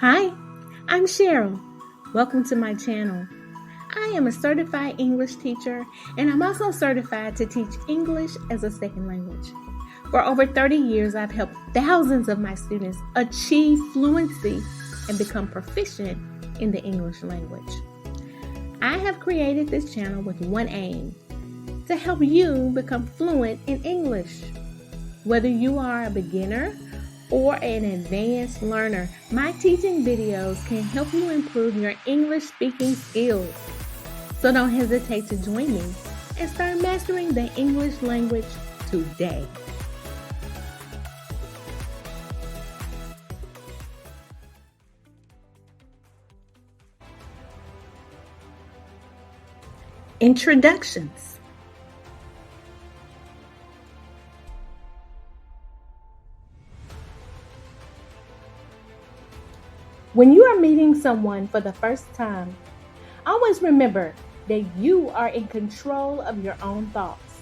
Hi, I'm Cheryl. Welcome to my channel. I am a certified English teacher, and I'm also certified to teach English as a second language. For over 30 years, I've helped thousands of my students achieve fluency and become proficient in the English language. I have created this channel with one aim: to help you become fluent in English. Whether you are a beginner or an advanced learner, my teaching videos can help you improve your English speaking skills. So don't hesitate to join me and start mastering the English language today. Introductions. When you are meeting someone for the first time, always remember that you are in control of your own thoughts.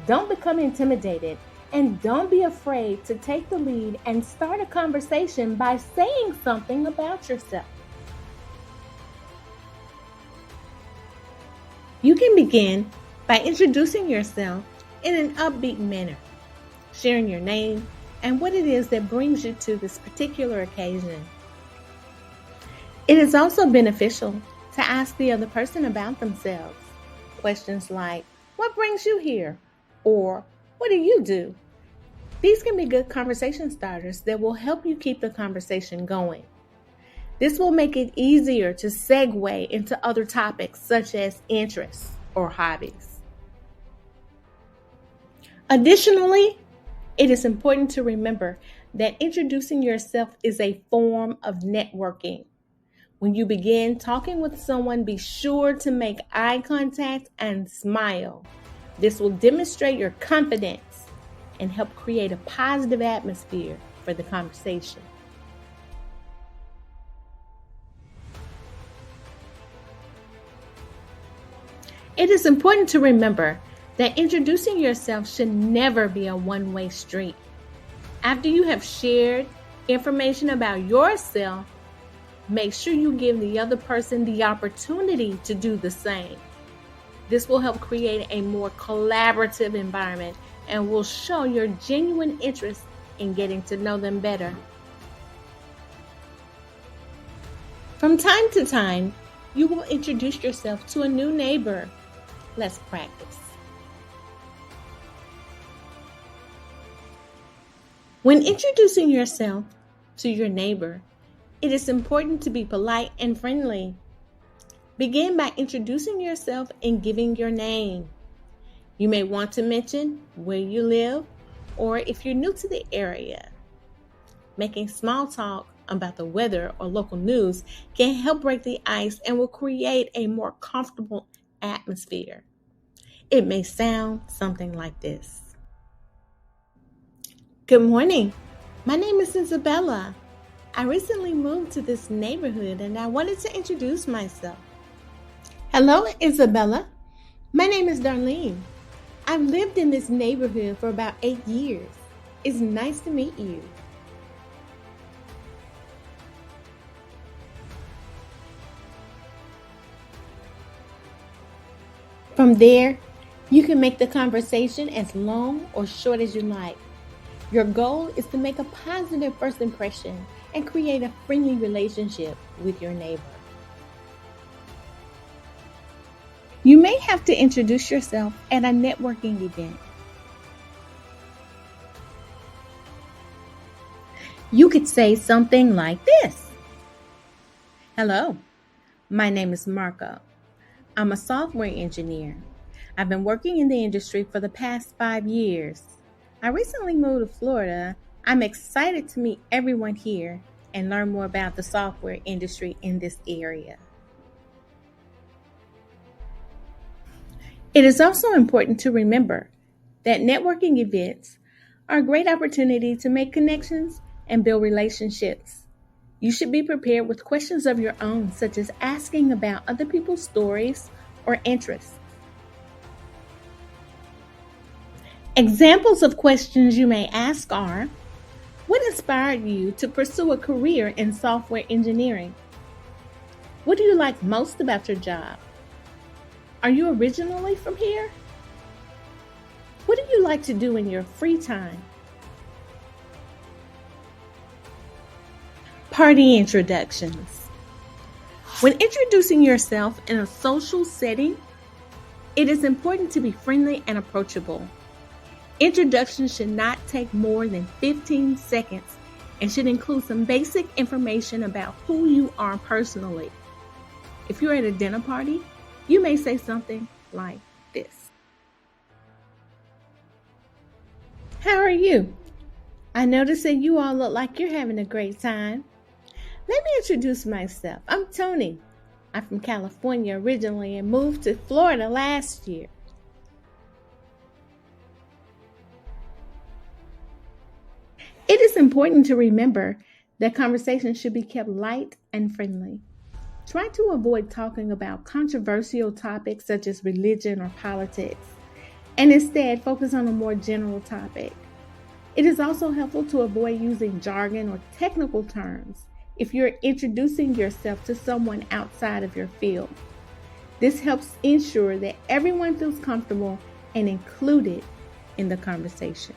Don't become intimidated, and don't be afraid to take the lead and start a conversation by saying something about yourself. You can begin by introducing yourself in an upbeat manner, sharing your name and what it is that brings you to this particular occasion. It is also beneficial to ask the other person about themselves. Questions like, "What brings you here?" or "What do you do?" These can be good conversation starters that will help you keep the conversation going. This will make it easier to segue into other topics such as interests or hobbies. Additionally, it is important to remember that introducing yourself is a form of networking. When you begin talking with someone, be sure to make eye contact and smile. This will demonstrate your confidence and help create a positive atmosphere for the conversation. It is important to remember that introducing yourself should never be a one-way street. After you have shared information about yourself, make sure you give the other person the opportunity to do the same. This will help create a more collaborative environment and will show your genuine interest in getting to know them better. From time to time, you will introduce yourself to a new neighbor. Let's practice. When introducing yourself to your neighbor, it is important to be polite and friendly. Begin by introducing yourself and giving your name. You may want to mention where you live or if you're new to the area. Making small talk about the weather or local news can help break the ice and will create a more comfortable atmosphere. It may sound something like this. Good morning. My name is Isabella. I recently moved to this neighborhood and I wanted to introduce myself. Hello, Isabella. My name is Darlene. I've lived in this neighborhood for about 8 years. It's nice to meet you. From there, you can make the conversation as long or short as you like. Your goal is to make a positive first impression and create a friendly relationship with your neighbor. You may have to introduce yourself at a networking event. You could say something like this. Hello, my name is Marco. I'm a software engineer. I've been working in the industry for the past 5 years. I recently moved to Florida. I'm excited to meet everyone here and learn more about the software industry in this area. It is also important to remember that networking events are a great opportunity to make connections and build relationships. You should be prepared with questions of your own, such as asking about other people's stories or interests. Examples of questions you may ask are, what inspired you to pursue a career in software engineering? What do you like most about your job? Are you originally from here? What do you like to do in your free time? Party introductions. When introducing yourself in a social setting, it is important to be friendly and approachable. Introductions should not take more than 15 seconds and should include some basic information about who you are personally. If you're at a dinner party, you may say something like this. How are you? I notice that you all look like you're having a great time. Let me introduce myself. I'm Tony. I'm from California originally and moved to Florida last year. It is important to remember that conversations should be kept light and friendly. Try to avoid talking about controversial topics such as religion or politics, and instead focus on a more general topic. It is also helpful to avoid using jargon or technical terms if you're introducing yourself to someone outside of your field. This helps ensure that everyone feels comfortable and included in the conversation.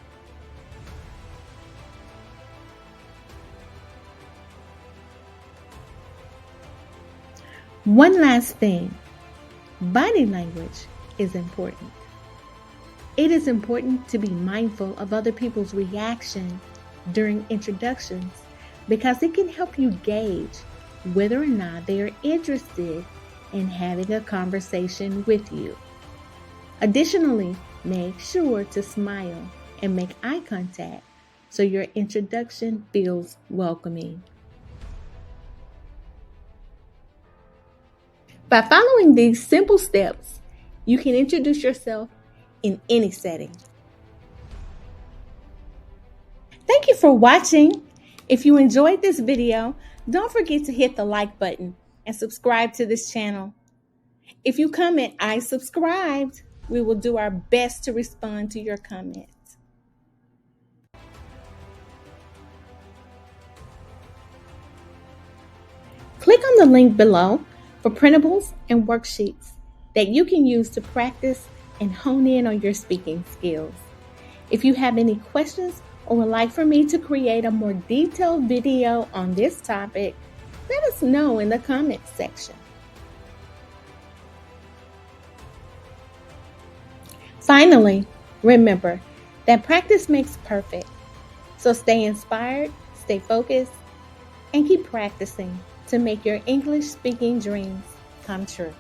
One last thing, body language is important. It is important to be mindful of other people's reaction during introductions because it can help you gauge whether or not they are interested in having a conversation with you. Additionally, make sure to smile and make eye contact so your introduction feels welcoming. By following these simple steps, you can introduce yourself in any setting. Thank you for watching. If you enjoyed this video, don't forget to hit the like button and subscribe to this channel. If you comment, "I subscribed," we will do our best to respond to your comments. Click on the link below for printables and worksheets that you can use to practice and hone in on your speaking skills. If you have any questions or would like for me to create a more detailed video on this topic, let us know in the comments section. Finally, remember that practice makes perfect. So stay inspired, stay focused, and keep practicing to make your English speaking dreams come true.